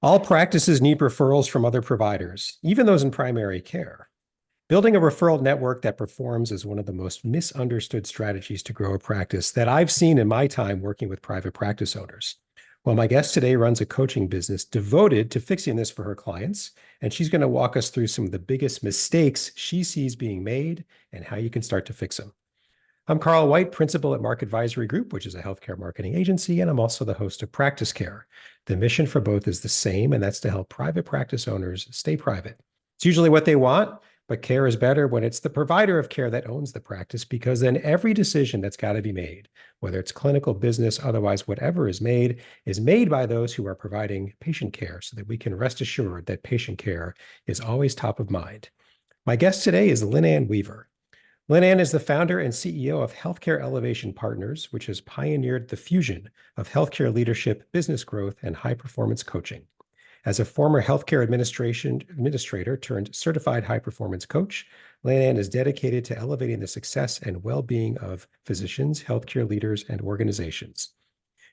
All practices need referrals from other providers, even those in primary care. Building a referral network that performs is one of the most misunderstood strategies to grow a practice that I've seen in my time working with private practice owners. Well, my guest today runs a coaching business devoted to fixing this for her clients, and she's going to walk us through some of the biggest mistakes she sees being made and how you can start to fix them. I'm Carl White, principal at Mark Advisory Group, which is a healthcare marketing agency, and I'm also the host of Practice Care. The mission for both is the same, and that's to help private practice owners stay private. It's usually what they want, but care is better when it's the provider of care that owns the practice, because then every decision that's got to be made, whether it's clinical, business, otherwise, whatever is made by those who are providing patient care, so that we can rest assured that patient care is always top of mind. My guest today is LynAnn Weaver. LynAnn is the founder and CEO of Healthcare Elevation Partners, which has pioneered the fusion of healthcare leadership, business growth, and high-performance coaching. As a former healthcare administrator turned certified high-performance coach, LynAnn is dedicated to elevating the success and well-being of physicians, healthcare leaders, and organizations.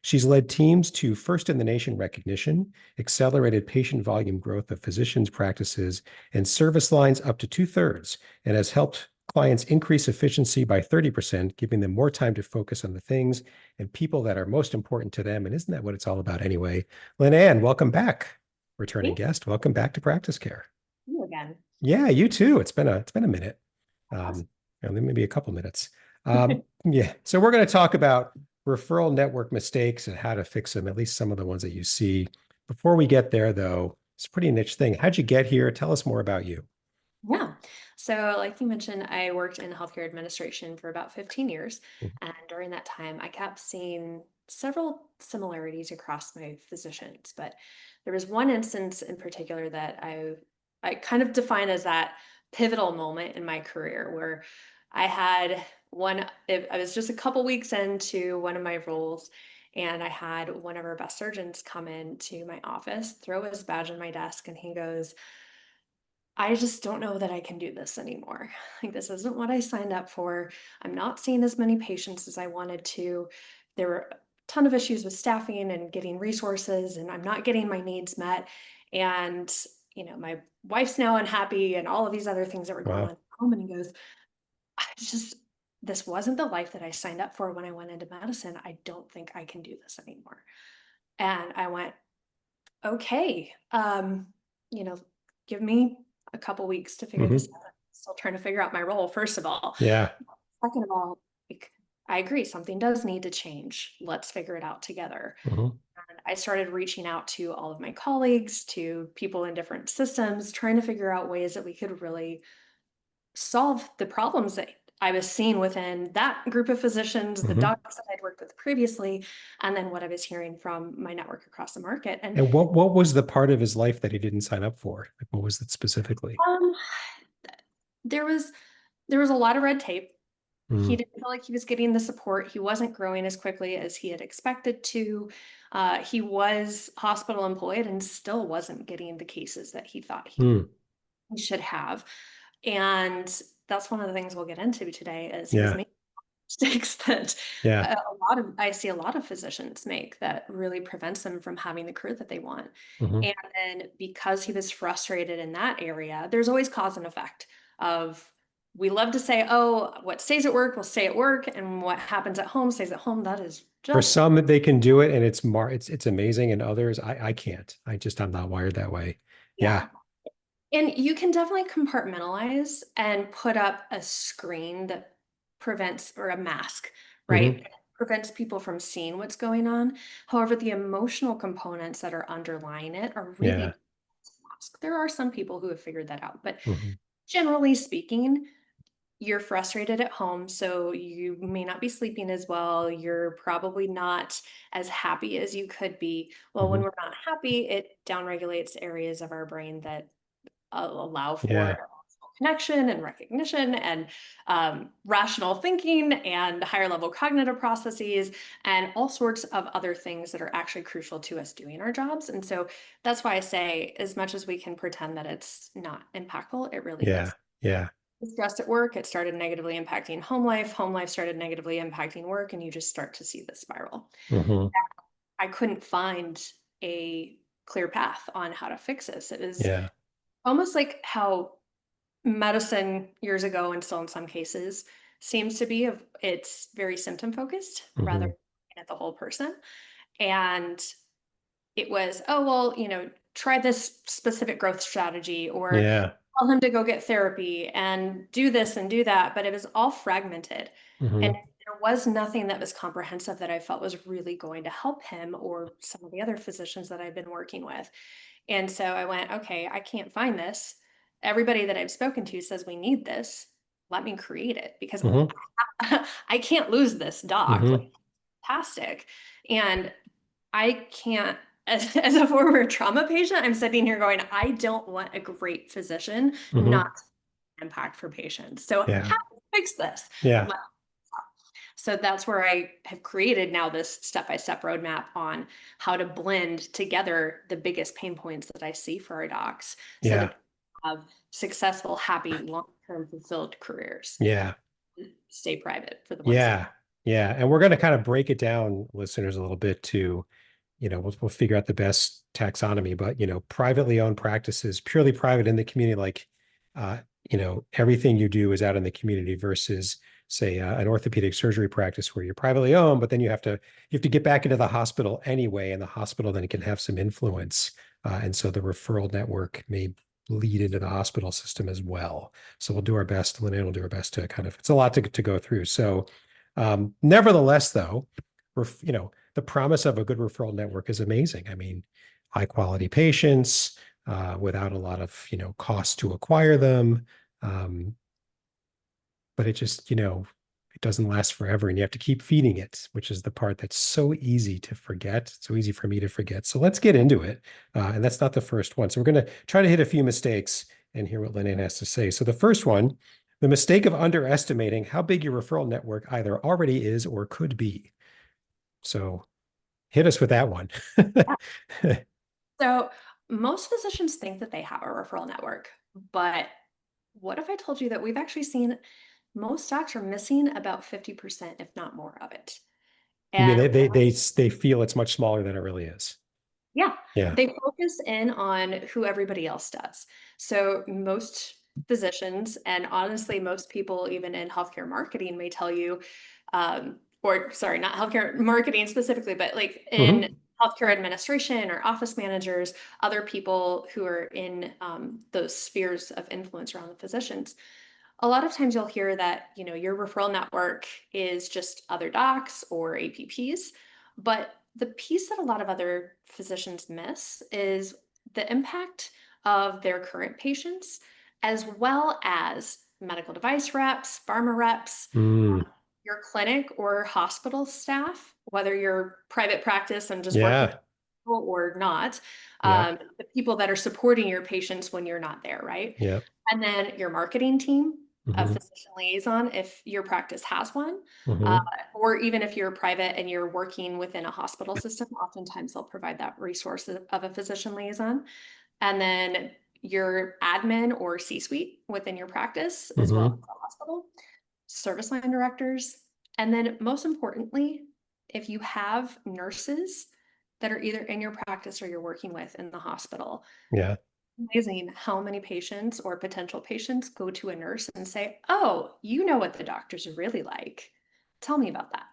She's led teams to first-in-the-nation recognition, accelerated patient volume growth of physicians' practices, and service lines up to 2/3, and has helped clients increase efficiency by 30%, giving them more time to focus on the things and people that are most important to them. And isn't that what it's all about anyway? LynAnn, welcome back. Returning guest, welcome back to Practice Care. You again. Yeah, you too. It's been a minute. Maybe a couple minutes. Yeah. So we're going to talk about referral network mistakes and how to fix them, at least some of the ones that you see. Before we get there, though, it's a pretty niche thing. How'd you get here? Tell us more about you. Yeah. So, like you mentioned, I worked in healthcare administration for about 15 years. Mhm. And during that time, I kept seeing several similarities across my physicians. But there was one instance in particular that I kind of define as that pivotal moment in my career where I had I was just a couple weeks into one of my roles. And I had one of our best surgeons come into my office, throw his badge on my desk, and he goes, I just don't know that I can do this anymore. Like, this isn't what I signed up for. I'm not seeing as many patients as I wanted to. There were a ton of issues with staffing and getting resources, and I'm not getting my needs met. And, my wife's now unhappy and all of these other things that were going on Wow. at home. And he goes, this wasn't the life that I signed up for when I went into medicine. I don't think I can do this anymore. And I went, okay, you know, give me a couple weeks to figure this Hmm. out. I'm still trying to figure out my role, first of all. Yeah. Second of all, like, I agree, something does need to change. Let's figure it out together. Hmm. And I started reaching out to all of my colleagues, to people in different systems, trying to figure out ways that we could really solve the problems that I was seeing within that group of physicians, the Hmm. docs that I'd worked with previously, and then what I was hearing from my network across the market. And And what was the part of his life that he didn't sign up for? Like, what was it specifically? um, there was there was a lot of red tape. He Mm. didn't feel like he was getting the support. He wasn't growing as quickly as he had expected to. He was hospital employed and still wasn't getting the cases that he thought Mm. he should have. And that's one of the things we'll get into today is he was Yeah. making mistakes that Yeah. I see a lot of physicians make that really prevents them from having the career that they want. Hmm. And then because he was frustrated in that area, there's always cause and effect of we love to say, oh, what stays at work will stay at work, and what happens at home stays at home. That is For just some, they can do it and it's amazing, and others, I can't. I'm not wired that way. yeah. Yeah. And you can definitely compartmentalize and put up a screen that prevents, or a mask, right? Hmm. Prevents people from seeing what's going on. However, the emotional components that are underlying it are really Yeah. masked. There are some people who have figured that out, but Hmm. generally speaking, you're frustrated at home, so you may not be sleeping as well. You're probably not as happy as you could be. Well, when Hmm. we're not happy, it downregulates areas of our brain that allow Yeah. for connection and recognition and rational thinking and higher level cognitive processes and all sorts of other things that are actually crucial to us doing our jobs. And so that's why I say, as much as we can pretend that it's not impactful, it really Yeah. is. Yeah. Stressed at work, it started negatively impacting home life. Home life started negatively impacting work, and you just start to see the spiral. Hmm. I couldn't find a clear path on how to fix this. It was Yeah. almost like how medicine years ago, and still in some cases, seems to be of it's very symptom focused rather Hmm. than looking at the whole person. And it was, oh, well, try this specific growth strategy, or Yeah. tell him to go get therapy and do this and do that. But it was all fragmented. And Hmm. there was nothing that was comprehensive that I felt was really going to help him or some of the other physicians that I've been working with. And so I went, okay, I can't find this. Everybody that I've spoken to says we need this. Let me create it because Hmm. I can't lose this doc. Like, Hmm. fantastic. And I can't, as a former trauma patient, I'm sitting here going, I don't want a great physician Hmm. not to impact for patients. So Yeah. how do we fix this? Yeah. So that's where I have created now this step-by-step roadmap on how to blend together the biggest pain points that I see for our docs so Yeah. that we have successful, happy, long-term fulfilled careers. Yeah. Stay private for the ones that Yeah. Yeah. And we're going to kind of break it down, listeners, a little bit to, we'll figure out the best taxonomy, but, privately owned practices, purely private in the community, like, uh, everything you do is out in the community versus, say, an orthopedic surgery practice where you're privately owned, but then you have to get back into the hospital anyway, and the hospital then can have some influence. And so the referral network may lead into the hospital system as well. So we'll do our best. LynAnn will do our best to kind of, it's a lot to go through. So nevertheless, though, the promise of a good referral network is amazing. I mean, high quality patients without a lot of, cost to acquire them. Um, but it just, it doesn't last forever and you have to keep feeding it, which is the part that's so easy to forget. So easy for me to forget. So let's get into it. And that's not the first one. So we're going to try to hit a few mistakes and hear what LynAnn has to say. So the first one, the mistake of underestimating how big your referral network either already is or could be. So hit us with that one. So most physicians think that they have a referral network, but what if I told you that we've actually seen most docs are missing about 50%, if not more of it? You mean And they feel it's much smaller than it really is? yeah, Yeah. they focus in on who everybody else does. So most physicians, and honestly, most people, even in healthcare marketing, may tell you, or sorry, not healthcare marketing specifically, but like in Hmm. healthcare administration or office managers, other people who are in those spheres of influence around the physicians. A lot of times you'll hear that, your referral network is just other docs or APPs, but the piece that a lot of other physicians miss is the impact of their current patients, as well as medical device reps, pharma reps, Mm. your clinic or hospital staff, whether you're private practice and just working Yeah. or not, Yep. the people that are supporting your patients when you're not there, right? Yep. And then your marketing team, a Hmm. physician liaison, if your practice has one, uh, Hmm. or even if you're private and you're working within a hospital system, oftentimes they'll provide that resource of a physician liaison. And then your admin or C-suite within your practice, as well as Hmm. the hospital, service line directors, and then most importantly, if you have nurses that are either in your practice or you're working with in the hospital, Yeah. amazing how many patients or potential patients go to a nurse and say, oh, you know what the doctors are really like. Tell me about that.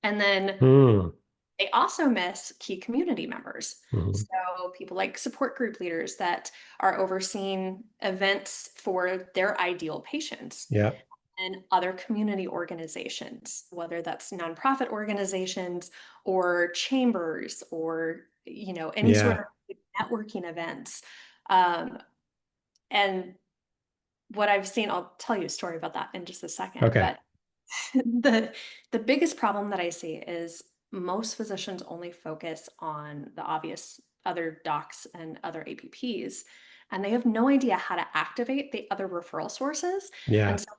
And then Mm. they also miss key community members. Hmm. So people like support group leaders that are overseeing events for their ideal patients, Yeah. and other community organizations, whether that's nonprofit organizations or chambers or any sort Yeah. of networking events. Um, and what I've seen, I'll tell you a story about that in just a second. Okay. But the the biggest problem that I see is most physicians only focus on the obvious other docs and other APPs, and they have no idea how to activate the other referral sources. And Yeah. so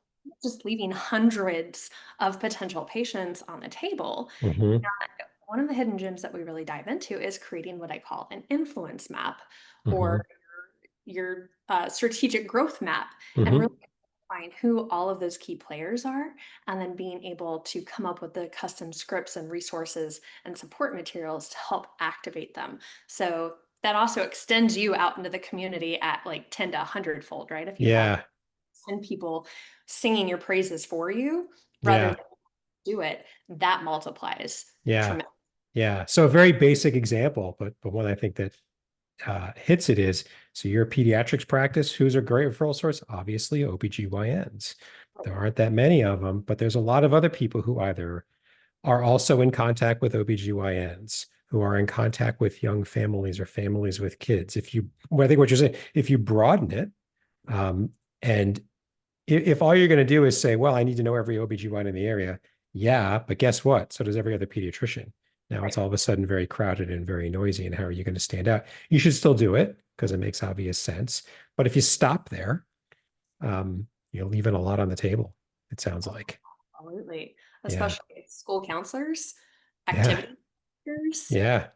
just leaving hundreds of potential patients on the table. Hmm. One of the hidden gems that we really dive into is creating what I call an influence map, Hmm. or your strategic growth map, and really Hmm. find who all of those key players are, and then being able to come up with the custom scripts and resources and support materials to help activate them. So that also extends you out into the community at like 10 to 100 fold, right? If you have Yeah. 10 people singing your praises for you rather Yeah. than do it, that multiplies Yeah. tremendously. Yeah. So a very basic example, but one I think that hits it is, so your pediatrics practice, who's a great referral source? Obviously, OBGYNs. There aren't that many of them, but there's a lot of other people who either are also in contact with OBGYNs, who are in contact with young families or families with kids. Well, I think what you're saying, if you broaden it, and if all you're going to do is say, well, I need to know every OBGYN in the area, yeah, but guess what? So does every other pediatrician. Now it's Right. all of a sudden very crowded and very noisy. And how are you going to stand out? You should still do it because it makes obvious sense. But if you stop there, you're leaving a lot on the table, it sounds like. Absolutely. Yeah. Especially school counselors, Yeah. activity leaders, Yeah.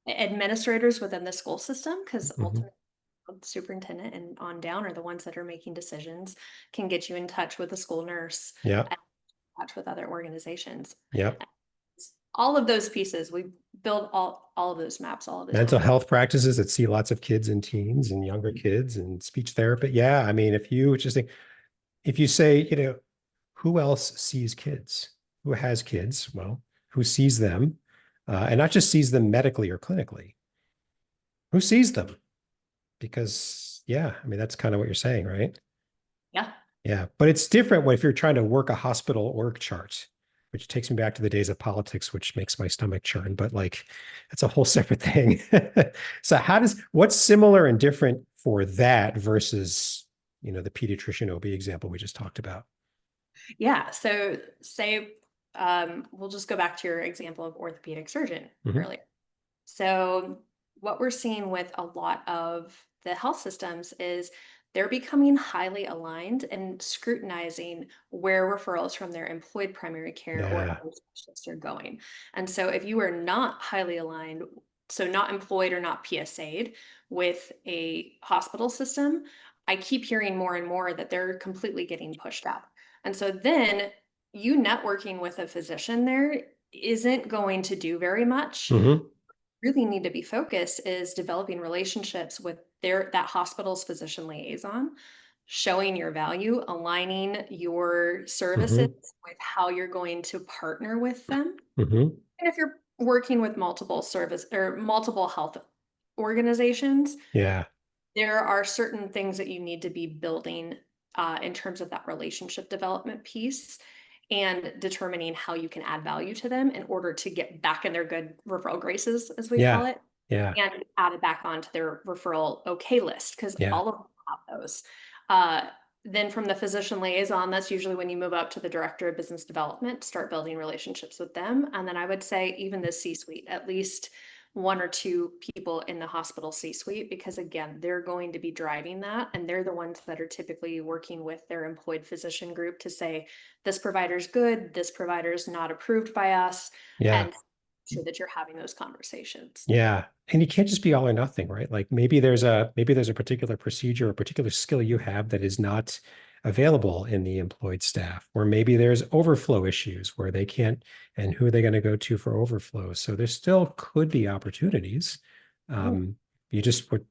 administrators within the school system, because Hmm. ultimately the superintendent and on down are the ones that are making decisions, can get you in touch with a school nurse Yeah. and in touch with other organizations. Yep. All of those pieces, we build all of those maps all of the Mental time. health practices that see lots of kids and teens and younger kids and speech therapy. Yeah. I mean, if you say, who else sees kids? Who has kids? Well, who sees them? And not just sees them medically or clinically. Who sees them? Because, yeah, I mean, that's kind of what you're saying, right? Yeah. Yeah. But it's different if you're trying to work a hospital org chart, which takes me back to the days of politics, which makes my stomach churn. But like, that's a whole separate thing. So, what's similar and different for that versus, the pediatrician OB example we just talked about? Yeah. So say we'll just go back to your example of orthopedic surgeon Hmm. earlier. So, what we're seeing with a lot of the health systems is they're becoming highly aligned and scrutinizing where referrals from their employed primary care or Yeah. other specialists are going. And so, if you are not highly aligned, so not employed or not PSA'd with a hospital system, I keep hearing more and more that they're completely getting pushed out. And so, then you networking with a physician there isn't going to do very much. Hmm. Really need to be focused is developing relationships with that hospital's physician liaison, showing your value, aligning your services Hmm. with how you're going to partner with them. Hmm. And if you're working with multiple service or multiple health organizations, Yeah. there are certain things that you need to be building in terms of that relationship development piece and determining how you can add value to them in order to get back in their good referral graces, as we call Yeah. it, Yeah. and add it back onto their referral okay list because Yeah. all of them have those. Uh, then from the physician liaison, that's usually when you move up to the director of business development, start building relationships with them. And then I would say even the C-suite, at least one or two people in the hospital C-suite, because again, they're going to be driving that. And they're the ones that are typically working with their employed physician group to say, this provider's good, this provider's not approved by us, Yeah. and sure that you're having those conversations. Yeah. And you can't just be all or nothing, right? Like maybe there's a particular procedure or particular skill you have that is not available in the employed staff, or maybe there's overflow issues where they can't, and who are they going to go to for overflow? So there still could be opportunities. Yeah.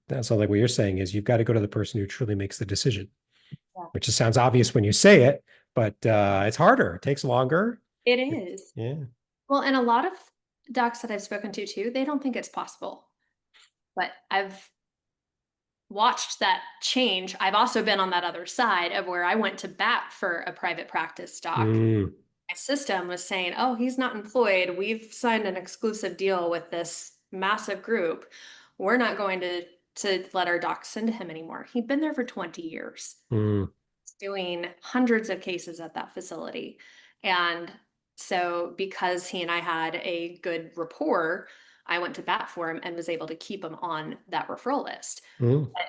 That's all like what you're saying is you've got to go to the person who truly makes the decision, Yeah. which just sounds obvious when you say it, but it's harder. It takes longer. It is. Yeah. Well, and a lot of docs that I've spoken to too, they don't think it's possible. But I've watched that change. I've also been on that other side of where I went to bat for a private practice doc. Mm, My system was saying, oh, he's not employed. We've signed an exclusive deal with this massive group. We're not going to let our docs send to him anymore. He'd been there for 20 years, mm, doing hundreds of cases at that facility. And so because he and I had a good rapport, I went to bat for him and was able to keep him on that referral list. mm. But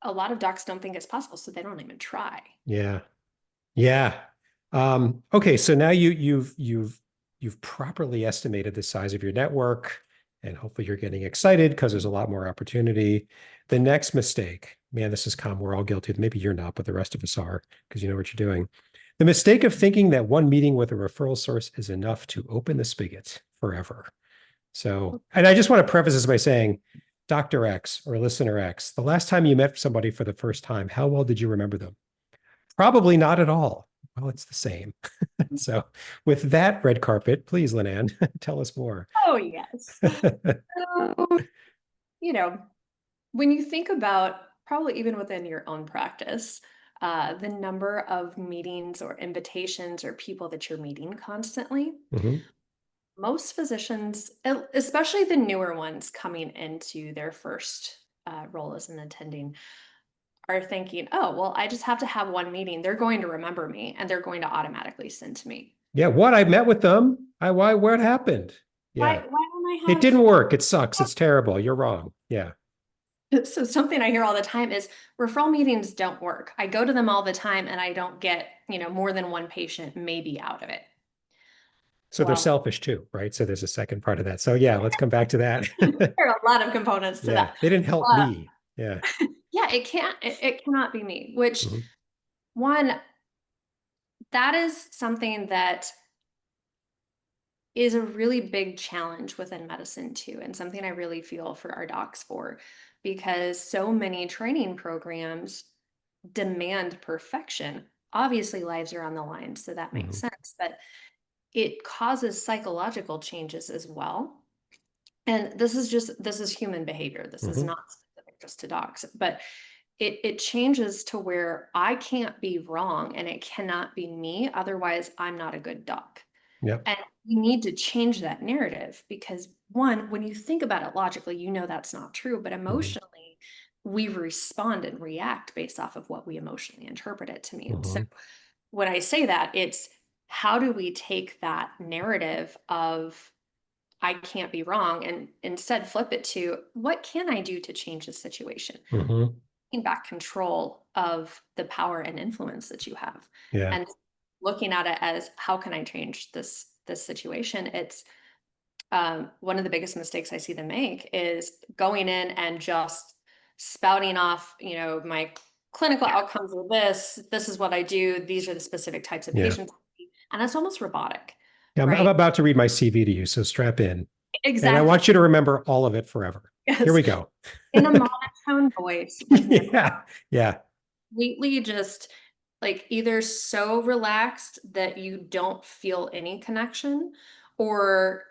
a lot of docs don't think it's possible, so they don't even try. Yeah. Yeah. Okay, so now you've properly estimated the size of your network, and hopefully you're getting excited because there's a lot more opportunity. The next mistake, man, this is common. We're all guilty. Maybe you're not, but the rest of us are because you know what you're doing. The mistake of thinking that one meeting with a referral source is enough to open the spigot forever. So, and I just want to preface this by saying, Dr. X or listener X, the last time you met somebody for the first time, how well did you remember them? Probably not at all. Well, it's the same. So, with that red carpet, please, LynAnn, tell us more. Oh, yes. So, you know, when you think about probably even within your own practice, the number of meetings or invitations or people that you're meeting constantly, Mhm. most physicians, especially the newer ones coming into their first role as an attending, are thinking, oh, well, I just have to have one meeting. They're going to remember me and they're going to automatically send to me. Yeah, what? I met with them. Why, what happened? Yeah, Why don't I it have didn't work. It sucks. It's terrible. You're wrong. Yeah. So something I hear all the time is referral meetings don't work. I go to them all the time and I don't get, more than one patient maybe out of it. So they're Well, selfish too, right? So there's a second part of that. So yeah, let's come back to that. there are a lot of components to Yeah, that. they didn't help Uh, me. Yeah. yeah, it cannot be me, which Mhm. one, that is something that is a really big challenge within medicine too, and something I really feel for our docs for, because so many training programs demand perfection. Obviously, lives are on the line, so that makes Mhm. sense, but it causes psychological changes as well. And this is human behavior. This is Mhm. not specific just to dogs, but it changes to where I can't be wrong and it cannot be me. Otherwise, I'm not a good dog. Yep. And we need to change that narrative because one, when you think about it logically, you know that's not true, but Mhm. emotionally, we respond and react based off of what we emotionally interpret it to mean. So Mhm. when I say that, it's how do we take that narrative of I can't be wrong and instead flip it to what can I do to change the situation? Mhm. Taking back control of the power and influence that you have Yeah. and looking at it as how can I change this situation? It's one of the biggest mistakes I see them make is going in and just spouting off, my clinical outcomes are this is what I do, these are the specific types of Yeah. patients, and it's almost robotic, Yeah, I'm right? about to read my CV to you, so strap in. And I Exactly. want you to remember all of it forever. Here Yes. we go. In a monotone voice with no Yeah. Yeah. completely just like either so relaxed that you don't feel any connection or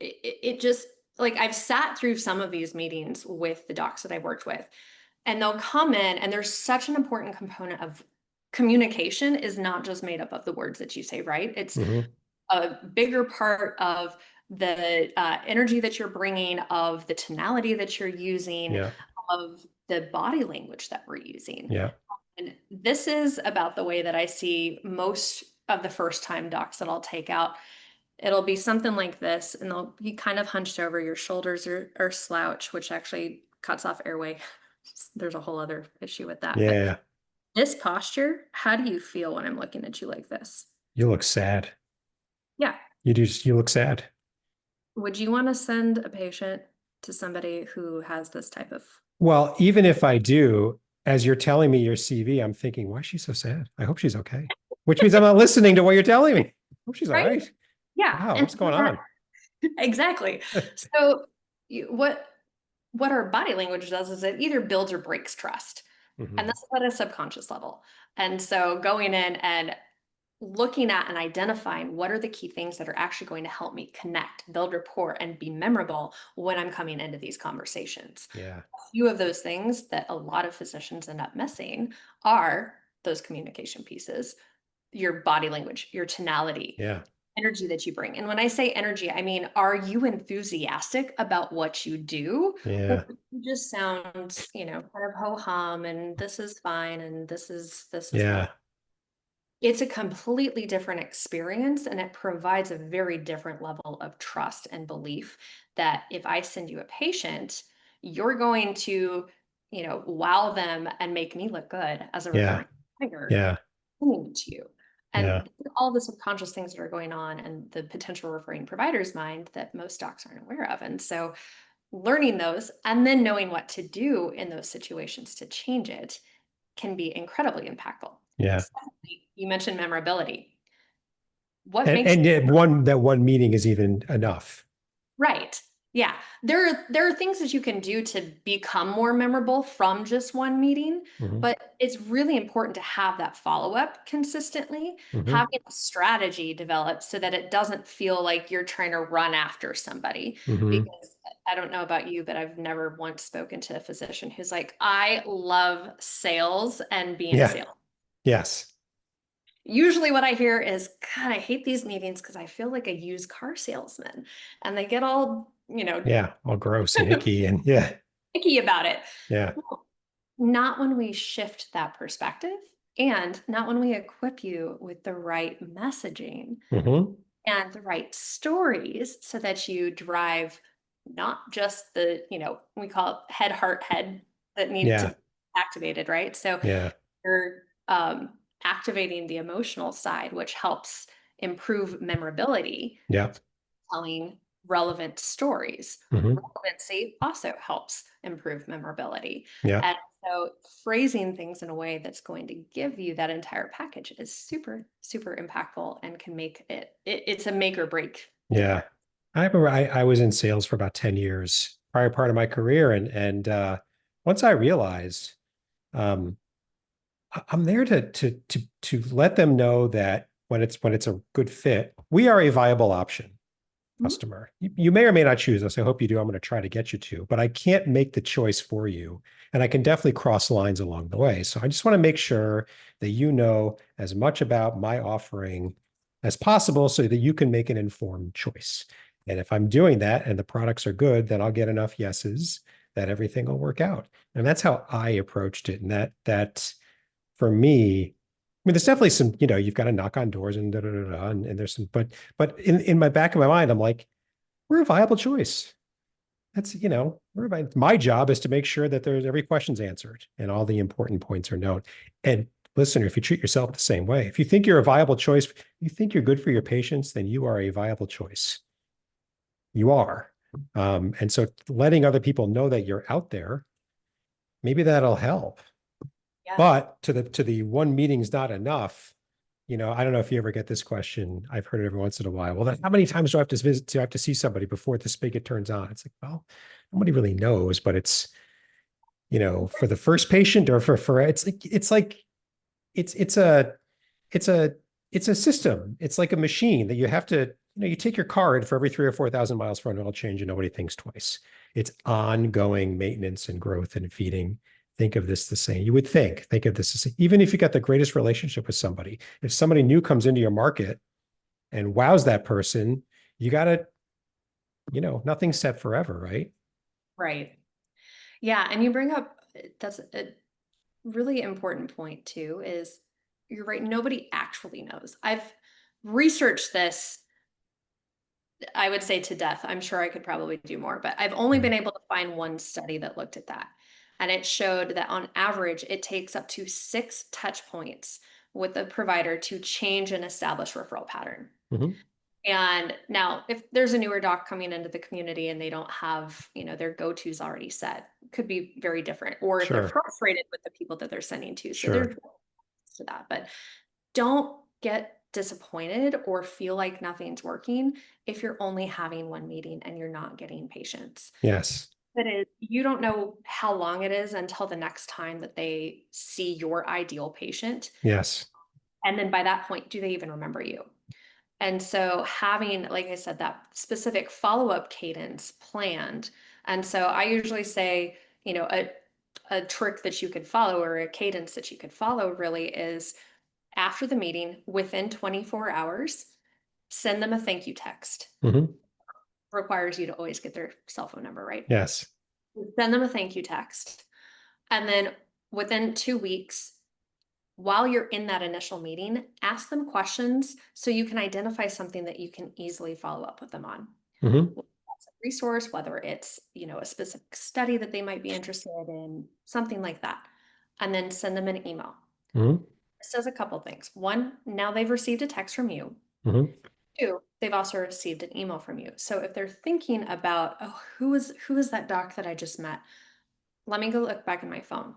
it just like I've sat through some of these meetings with the docs that I've worked with and they'll come in and there's such an important component of communication is not just made up of the words that you say, right? It's Mhm. a bigger part of the energy that you're bringing, of the tonality that you're using, Yeah. of the body language that we're using. Yeah. And this is about the way that I see most of the first time docs that I'll take out. It'll be something like this, and they'll be kind of hunched over, your shoulders are slouch, which actually cuts off airway. There's a whole other issue with that. But Yeah. this posture, how do you feel when I'm looking at you like this? You look sad. Yeah. You look sad. Would you want to send a patient to somebody who has this type of Well, even if I do, as you're telling me your CV, I'm thinking, why is she so sad? I hope she's okay. Which means I'm not listening to what you're telling me. I hope she's all right? right. Yeah. Wow, And what's going on? exactly. So what our body language does is it either builds or breaks trust. And Mhm. this is at a subconscious level. And so going in and looking at and identifying what are the key things that are actually going to help me connect, build rapport, and be memorable when I'm coming into these conversations. Yeah. A few of those things that a lot of physicians end up missing are those communication pieces, your body language, your tonality, Yeah. energy that you bring. And when I say energy, I mean, are you enthusiastic about what you do? Or Yeah. you just sound, kind of ho hum and this is fine and this is Yeah. wonderful. It's a completely different experience and it provides a very different level of trust and belief that if I send you a patient, you're going to, wow them and make me look good as a Yeah. referring provider Yeah. sending it to you. Yeah. And all the subconscious things that are going on and the potential referring provider's mind that most docs aren't aware of. And so learning those and then knowing what to do in those situations to change it can be incredibly impactful. Yeah. Secondly, you mentioned memorability. What And, makes and yet one meeting is even enough. right? Yeah, there are things that you can do to become more memorable from just one meeting, Hmm. but it's really important to have that follow-up consistently, Hmm. having a strategy developed so that it doesn't feel like you're trying to run after somebody. Hmm. Because I don't know about you, but I've never once spoken to a physician who's like, I love sales and being a Yeah. sales. Yes. Usually what I hear is, God, I hate these meetings because I feel like a used car salesman. And they get all, Yeah. All gross and icky and yeah. picky about it. Yeah. Well, not when we shift that perspective and not when we equip you with the right messaging Hmm. and the right stories so that you drive not just the, we call it head, heart, head that need to Yeah. be activated, right? So Yeah. you're activating the emotional side, which helps improve memorability, Yeah. telling relevant stories. Hmm. Relevancy also helps improve memorability. Yeah. And so phrasing things in a way that's going to give you that entire package is super, super impactful and can make it's a make or break Yeah. difference. I remember I was in sales for about 10 years, prior part of my career. And once I realized um, I'm there to let them know that when it's a good fit, we are a viable option Mhm. customer. You may or may not choose us. I hope you do. I'm going to try to get you to, but I can't make the choice for you. And I can definitely cross lines along the way. So I just want to make sure that you know as much about my offering as possible so that you can make an informed choice. And if I'm doing that and the products are good, then I'll get enough yeses that everything will work out. And that's how I approached it. And that for me, I mean, there's definitely some, you've got to knock on doors and da da da da, and there's some, but in my back of my mind, I'm like, we're a viable choice. That's, my job is to make sure that there's every question's answered and all the important points are known. And listener, if you treat yourself the same way, if you think you're a viable choice, you think you're good for your patients, then you are a viable choice. You are. And so letting other people know that you're out there, maybe that'll help. Yeah. But to the one meeting's not enough. I don't know if you ever get this question. I've heard it every once in a while. Well, then how many times do I have to visit? Do I have to see somebody before the spigot turns on? It's like, well, nobody really knows, but it's, for the first patient or for it's a it's a it's a system. It's like a machine that you have to, you take your car in for every 3 or 4 thousand miles for an oil change and nobody thinks twice. It's ongoing maintenance and growth and feeding. Think of this the same. You would think of this the same. Even if you got the greatest relationship with somebody, if somebody new comes into your market and wows that person, you got to, nothing's set forever, right? Right. Yeah. And you bring up that's a really important point too, is you're right. Nobody actually knows. I've researched this, I would say to death. I'm sure I could probably do more, but I've only Mhm. been able to find one study that looked at that. And it showed that on average, it takes up to 6 touch points with a provider to change an established referral pattern. Mhm. And now, if there's a newer doc coming into the community and they don't have, their go-tos already set, could be very different. Or if they're Sure. frustrated with the people that they're sending to. So there's Sure. to that. But don't get disappointed or feel like nothing's working if you're only having one meeting and you're not getting patients. Yes. That is, you don't know how long it is until the next time that they see your ideal patient. Yes. And then by that point, do they even remember you? And so having, like I said, that specific follow-up cadence planned. And so I usually say, a trick that you could follow or a cadence that you could follow really is after the meeting, within 24 hours, send them a thank you text. Hmm. Requires you to always get their cell phone number, right? Yes. Send them a thank you text. And then within 2 weeks, while you're in that initial meeting, ask them questions so you can identify something that you can easily follow up with them on. Hmm. Whether that's a resource, whether it's, a specific study that they might be interested in, something like that. And then send them an email. Hmm. This does a couple things. One, now they've received a text from you. Hmm. Two, they've also received an email from you. So if they're thinking about, oh, who is that doc that I just met? Let me go look back in my phone,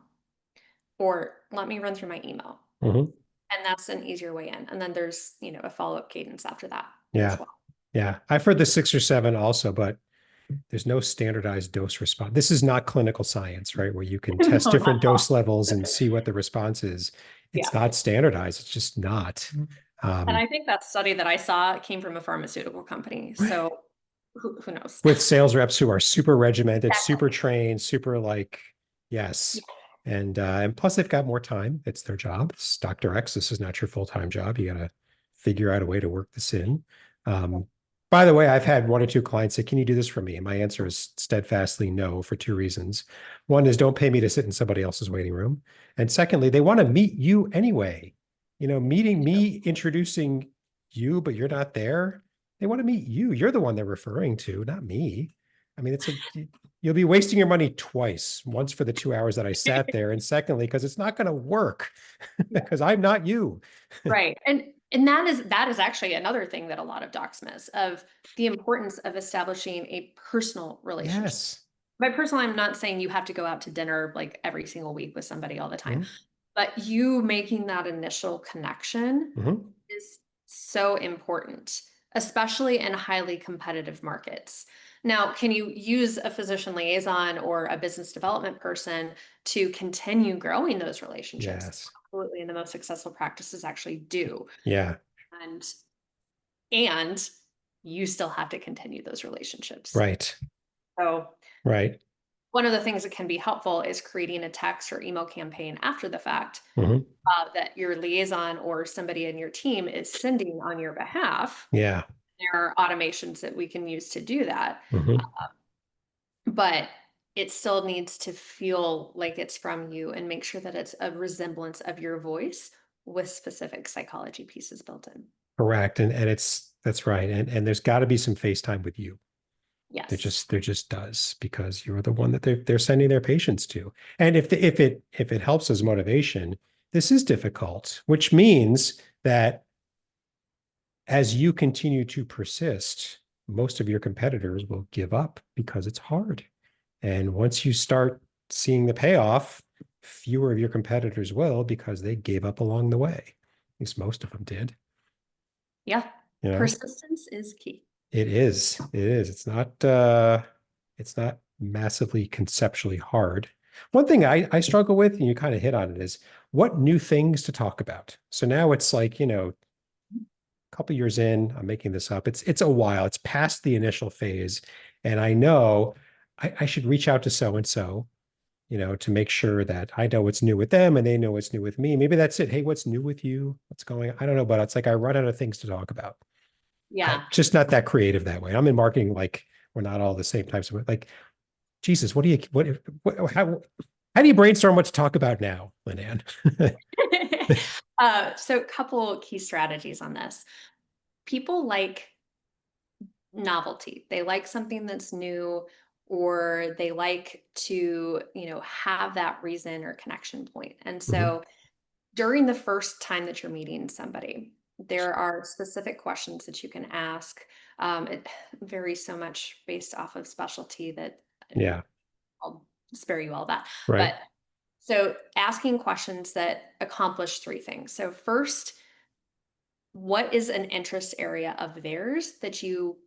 or let me run through my email. Mhm. And that's an easier way in. And then there's, a follow-up cadence after that as Yeah. well. Yeah. I've heard the 6 or 7 also, but there's no standardized dose response. This is not clinical science, right? Where you can test No, not different at all. dose levels and see what the response is. It's Yeah. not standardized. It's just not. And Um, I think that study that I saw came from a pharmaceutical company. So who knows? with sales reps who are super regimented, super Definitely. trained, super like, yes. And plus they've got more time. It's their job. It's Dr. X. This is not your full-time job. You got to figure out a way to work this in. Um, by the way, I've had 1 or 2 clients say, can you do this for me? And my answer is steadfastly no for 2 reasons. One is don't pay me to sit in somebody else's waiting room. And secondly, they want to meet you anyway. Meeting me, introducing you, but you're not there. They want to meet you. You're the one they're referring to, not me. I mean, you'll be wasting your money twice. Once for the 2 hours that I sat there, and secondly, because it's not going to work because I'm not you. Right. And that is actually another thing that a lot of docs miss, of the importance of establishing a personal relationship. Yes. By personal, I'm not saying you have to go out to dinner like every single week with somebody all the time, Mhm. but you making that initial connection Mhm. is so important, especially in highly competitive markets. Now, can you use a physician liaison or a business development person to continue growing those relationships? Yes. Absolutely, and the most successful practices actually do. Yeah. And and you still have to continue those relationships. Right. So Right. one of the things that can be helpful is creating a text or email campaign after the fact, Mhm. that your liaison or somebody in your team is sending on your behalf. Yeah. There are automations that we can use to do that, Mhm. but it still needs to feel like it's from you, and make sure that it's a resemblance of your voice with specific psychology pieces built in. Correct. And that's right. And there's got to be some FaceTime with you. Yes. There just does, because you're the one that they're sending their patients to. And if it helps as motivation, this is difficult, which means that as you continue to persist, most of your competitors will give up because it's hard. And once you start seeing the payoff, fewer of your competitors will, because they gave up along the way. At least most of them did. Yeah. You know, Persistence is key. it is. It is. It's not massively conceptually hard. One thing I struggle with, and you kind of hit on it, is what new things to talk about. So now it's like, a couple years in, I'm making this up. It's a while. It's past the initial phase. And I know I should reach out to so and so, to make sure that I know what's new with them and they know what's new with me. Maybe that's it. Hey, what's new with you? What's going on? I don't know, but it's like I run out of things to talk about. I'm Yeah. just not that creative that way. I'm in marketing, like we're not all the same types of, like, Jesus, how do you brainstorm what to talk about now, LynAnn? So a couple key strategies on this. People like novelty. They like something that's new, or they like to, have that reason or connection point. And Mhm. so during the first time that you're meeting somebody, there are specific questions that you can ask. It varies so much based off of specialty that Yeah. I'll spare you all that. Right. But so asking questions that accomplish three things. So first, what is an interest area of theirs that you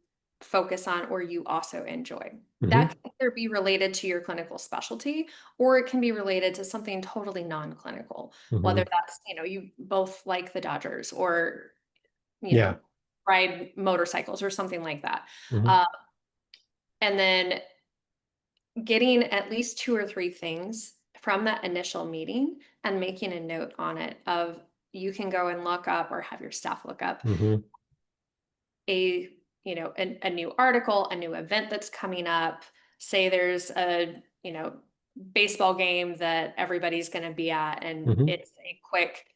focus on or you also enjoy? That Mhm. can either be related to your clinical specialty, or it can be related to something totally non-clinical, whether Mhm. that's, you both like the Dodgers, or, you know, Yeah. ride motorcycles or something like that. Mhm. Uh, and then getting at least two or three things from that initial meeting and making a note on it, of you can go and look up, or have your staff look up Mhm. a a new article, a new event that's coming up. Say there's a baseball game that everybody's going to be at, and Mhm. it's a quick,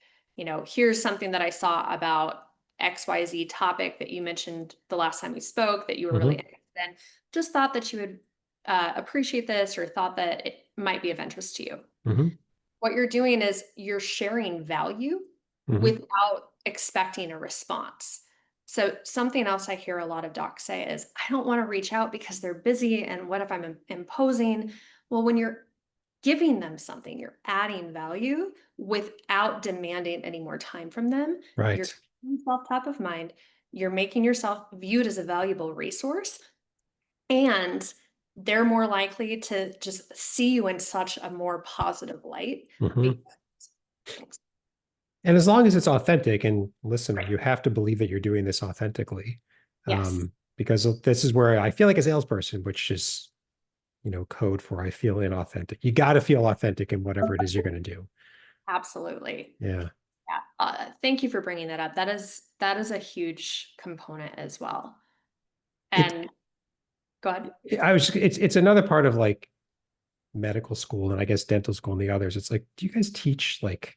here's something that I saw about XYZ topic that you mentioned the last time we spoke that you were really Mhm. interested in. Just thought that you would appreciate this, or thought that it might be of interest to you. Mhm. What you're doing is you're sharing value Mhm. without expecting a response. So something else I hear a lot of docs say is, I don't want to reach out because they're busy. And what if I'm imposing? Well, when you're giving them something, you're adding value without demanding any more time from them. You're Right. keeping yourself top of mind. You're making yourself viewed as a valuable resource. And they're more likely to just see you in such a more positive light Hmm. because things. And as long as it's authentic, and listen, Right. you have to believe that you're doing this authentically. Yes. Because this is where I feel like a salesperson, which is, code for I feel inauthentic. You got to feel authentic in whatever it is you're going to do. Absolutely. Yeah. Yeah. Thank you for bringing that up. That is a huge component as well. It, And go ahead. it's another part of like medical school and I guess dental school and the others. It's like, do you guys teach like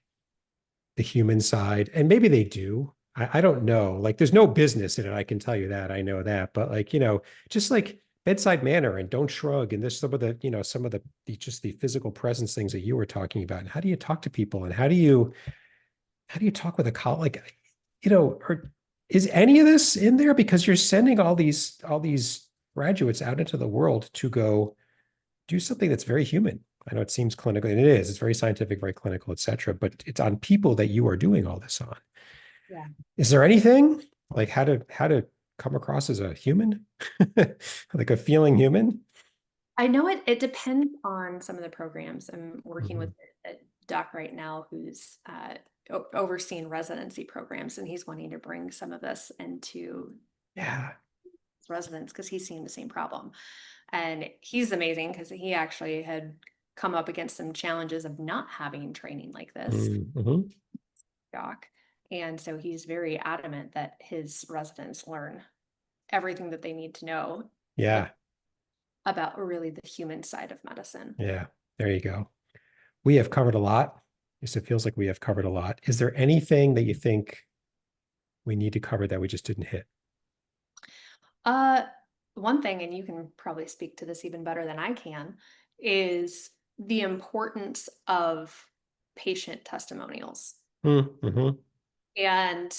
the human side? And maybe they do. I don't know. Like there's no business in it. I can tell you that. I know that. But like, just like bedside manner and don't shrug. And there's some of just the physical presence things that you were talking about. And how do you talk to people? And how do you talk with a colleague? Like, or is any of this in there? Because you're sending all these graduates out into the world to go do something that's very human. I know it seems clinical, and it is. It's very scientific, very clinical, et cetera. But it's on people that you are doing all this on. Yeah. Is there anything like how to come across as a human, like a feeling human? I know it depends on some of the programs. I'm working with Mhm. a doc right now who's overseeing residency programs, and he's wanting to bring some of this into Yeah. his residents because he's seeing the same problem. And he's amazing because he actually had come up against some challenges of not having training like this, Mhm. doc. And so he's very adamant that his residents learn everything that they need to know Yeah. about really the human side of medicine. Yeah. There you go. We have covered a lot. Yes, it feels like we have covered a lot. Is there anything that you think we need to cover that we just didn't hit? Uh, One thing, and you can probably speak to this even better than I can, is the importance of patient testimonials. Mm-hmm. And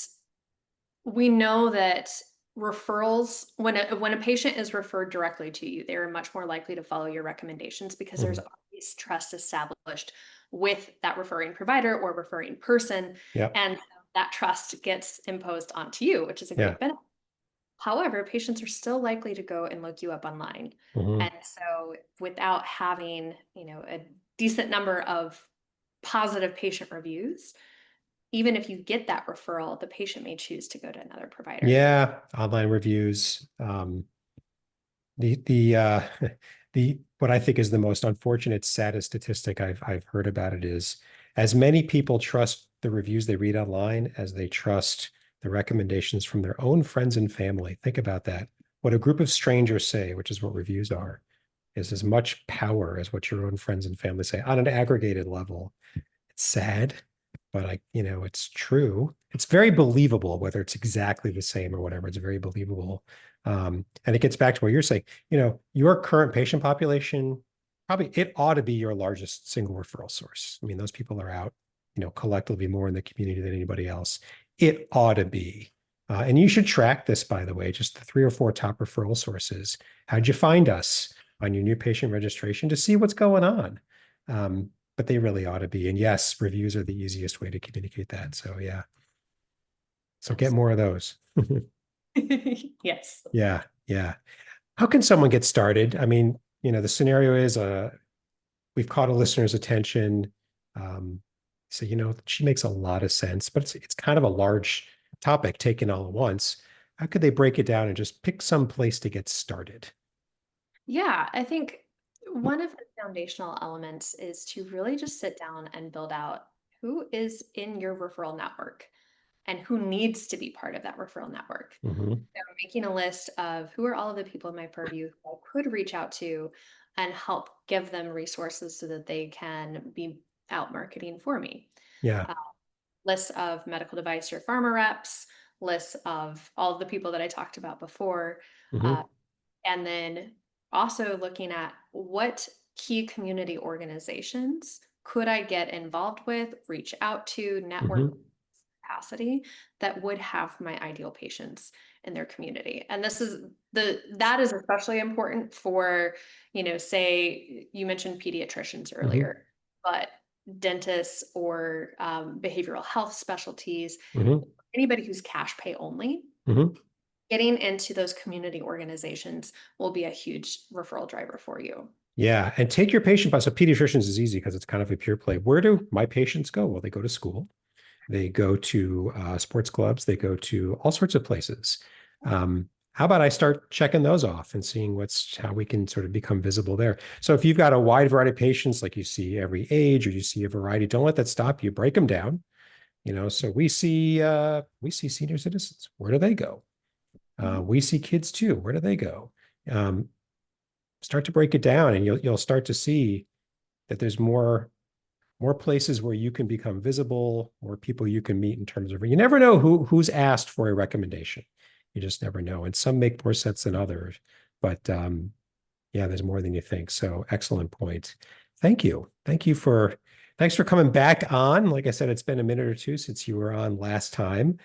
we know that referrals, when a patient is referred directly to you, they're much more likely to follow your recommendations because there's Hmm. always trust established with that referring provider or referring person, Yeah. and that trust gets imposed onto you, which is a Yeah. great benefit. However, patients are still likely to go and look you up online. Hmm. And so without having, a decent number of positive patient reviews, even if you get that referral, the patient may choose to go to another provider. Yeah. Online reviews. The the what I think is the most unfortunate, saddest statistic I've heard about it is as many people trust the reviews they read online as they trust the recommendations from their own friends and family. Think about that. What a group of strangers say, which is what reviews are, is as much power as what your own friends and family say on an aggregated level. It's sad, but it's true. It's very believable, whether it's exactly the same or whatever. It's very believable. And it gets back to what you're saying. Your current patient population, probably it ought to be your largest single referral source. I mean, those people are out, collectively more in the community than anybody else. It ought to be. And you should track this, by the way, just the 3 or 4 top referral sources. How'd you find us on your new patient registration to see what's going on? But they really ought to be. And yes, reviews are the easiest way to communicate that. So yeah. So get more of those. Yes. Yeah. Yeah. How can someone get started? I mean, the scenario is we've caught a listener's attention. So she makes a lot of sense, but it's kind of a large topic taken all at once. How could they break it down and just pick some place to get started? Yeah, I think one of the foundational elements is to really just sit down and build out who is in your referral network and who needs to be part of that referral network. Hmm. So making a list of who are all of the people in my purview who I could reach out to and help give them resources so that they can be out marketing for me. Yeah. Uh, Lists of medical device or pharma reps, lists of all of the people that I talked about before, uh, Hmm. and then also looking at what key community organizations could I get involved with, reach out to, network, Hmm. capacity that would have my ideal patients in their community. And that is especially important for, say you mentioned pediatricians earlier, but dentists or behavioral health specialties, anybody who's cash pay only, getting into those community organizations will be a huge referral driver for you. Yeah. And take your patient by. So pediatricians is easy because it's kind of a pure play. Where do my patients go? Well, they go to school. They go to sports clubs. They go to all sorts of places. How about I start checking those off and seeing how we can sort of become visible there. So if you've got a wide variety of patients, like you see every age or you see a variety, don't let that stop you. Break them down. So we see senior citizens. Where do they go? We see kids too. Where do they go? Start to break it down, and you'll start to see that there's more places where you can become visible, more people you can meet in terms of, you never know who's asked for a recommendation. You just never know. And some make more sense than others, but yeah, there's more than you think. So excellent point. Thank you. Thanks for coming back on. Like I said, it's been a minute or two since you were on last time.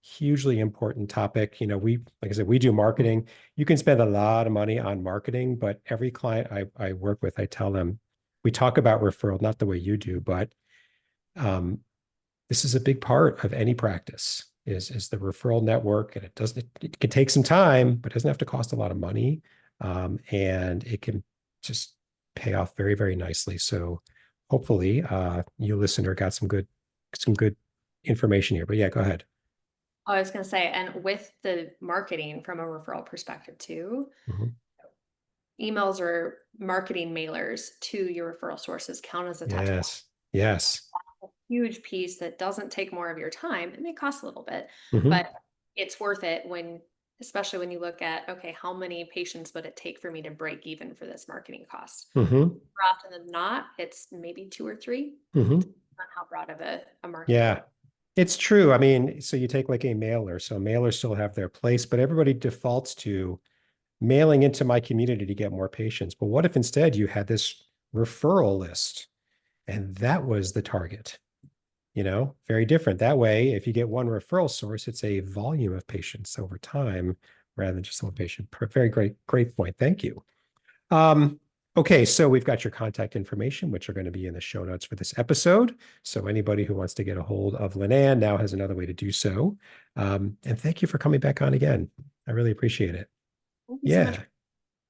Hugely important topic. Like I said, we do marketing. You can spend a lot of money on marketing, but every client I work with, I tell them, we talk about referral, not the way you do, but this is a big part of any practice is the referral network. And it can take some time, but it doesn't have to cost a lot of money. And it can just pay off very, very nicely. So hopefully you listener got some good information here, but yeah, go ahead. I was going to say, and with the marketing from a referral perspective too, emails or marketing mailers to your referral sources count as a touch point. Yes. A huge piece that doesn't take more of your time. It may cost a little bit, Mm-hmm. but it's worth it especially when you look at, okay, how many patients would it take for me to break even for this marketing cost? Mm-hmm. More often than not, it's maybe 2 or 3. Mm-hmm. On how broad of a market. Yeah, it's true. I mean, so you take like a mailer. So mailers still have their place, but everybody defaults to mailing into my community to get more patients. But what if instead you had this referral list and that was the target? Very different. That way, if you get one referral source, it's a volume of patients over time rather than just one patient. Very great point. Thank you. Okay, so we've got your contact information, which are going to be in the show notes for this episode. So anybody who wants to get a hold of LynAnn now has another way to do so. And thank you for coming back on again. I really appreciate it. Thank you so much.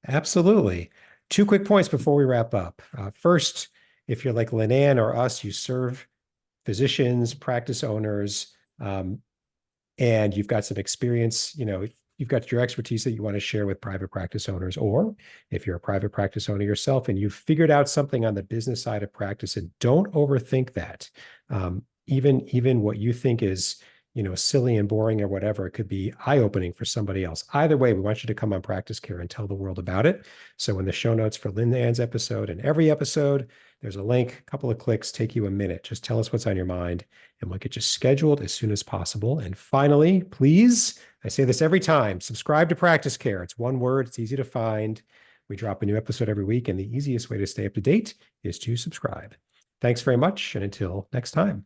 Absolutely. 2 quick points before we wrap up. First, if you're like LynAnn or us, you serve physicians, practice owners, and you've got some experience, you've got your expertise that you want to share with private practice owners, or if you're a private practice owner yourself and you've figured out something on the business side of practice, and don't overthink that. Even what you think is, silly and boring or whatever, it could be eye-opening for somebody else. Either way, we want you to come on Practice Care and tell the world about it. So in the show notes for LynAnn's episode and every episode, there's a link, a couple of clicks, take you a minute. Just tell us what's on your mind and we'll get you scheduled as soon as possible. And finally, please, I say this every time, subscribe to Practice Care. It's one word, it's easy to find. We drop a new episode every week, and the easiest way to stay up to date is to subscribe. Thanks very much, and until next time.